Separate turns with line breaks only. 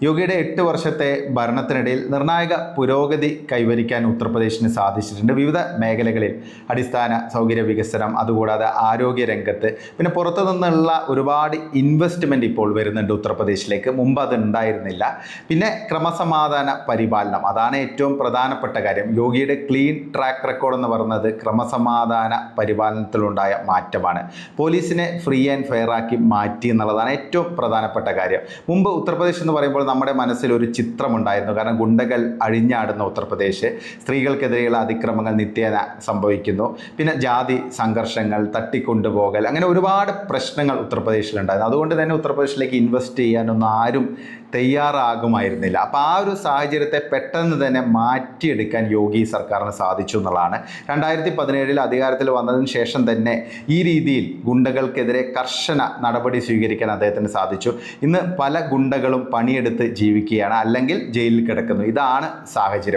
യോഗിയുടെ 8 വർഷത്തെ ഭരണത്തിനിടയിൽ നിർണായക പുരോഗതി കൈവരിക്കാൻ ഉത്തർപ്രദേശിന് സാധിച്ചിട്ടുണ്ട്. വിവിധ മേഖലകളിൽ അടിസ്ഥാന സൗകര്യ വികസനം, അതുകൂടാതെ ആരോഗ്യ രംഗത്ത്, പിന്നെ പുറത്തു നിന്നുള്ള ഒരുപാട് ഇൻവെസ്റ്റ്മെൻറ്റ് ഇപ്പോൾ വരുന്നുണ്ട് ഉത്തർപ്രദേശിലേക്ക്. മുമ്പ് അത് ഉണ്ടായിരുന്നില്ല. പിന്നെ ക്രമസമാധാന പരിപാലനം, അതാണ് ഏറ്റവും പ്രധാനപ്പെട്ട കാര്യം. യോഗിയുടെ ക്ലീൻ ട്രാക്ക് റെക്കോർഡ് എന്ന് പറയുന്നത് ക്രമസമാധാന പരിപാലനത്തിലുണ്ടായ മാറ്റമാണ്. പോലീസിനെ ഫ്രീ ആൻഡ് ഫെയർ ആക്കി മാറ്റി എന്നുള്ളതാണ് ഏറ്റവും പ്രധാനപ്പെട്ട കാര്യം. മുമ്പ് ഉത്തർപ്രദേശ് എന്ന് പറയുമ്പോൾ നമ്മുടെ മനസ്സിൽ ഒരു ചിത്രമുണ്ടായിരുന്നു. കാരണം ഗുണ്ടകൾ അഴിഞ്ഞാടുന്ന ഉത്തർപ്രദേശ്, സ്ത്രീകൾക്കെതിരെയുള്ള അതിക്രമങ്ങൾ നിത്യേന സംഭവിക്കുന്നു, പിന്നെ ജാതി സംഘർഷങ്ങൾ, തട്ടിക്കൊണ്ടുപോകൽ, അങ്ങനെ ഒരുപാട് പ്രശ്നങ്ങൾ ഉത്തർപ്രദേശിലുണ്ടായിരുന്നു. അതുകൊണ്ട് തന്നെ ഉത്തർപ്രദേശിലേക്ക് ഇൻവെസ്റ്റ് ചെയ്യാനൊന്നും ആരും തയ്യാറാകുമായിരുന്നില്ല. അപ്പോൾ ആ ഒരു സാഹചര്യത്തെ പെട്ടെന്ന് തന്നെ മാറ്റിയെടുക്കാൻ യോഗി സർക്കാരിന് സാധിച്ചു എന്നുള്ളതാണ്. 2017 അധികാരത്തിൽ വന്നതിന് ശേഷം തന്നെ ഈ രീതിയിൽ ഗുണ്ടകൾക്കെതിരെ കർശന നടപടി സ്വീകരിക്കാൻ അദ്ദേഹത്തിന് സാധിച്ചു. ഇന്ന് പല ഗുണ്ടകളും പണിയെടുത്ത് ജീവിക്കുകയാണ്, അല്ലെങ്കിൽ ജയിലിൽ കിടക്കുന്നു. ഇതാണ് സാഹചര്യം.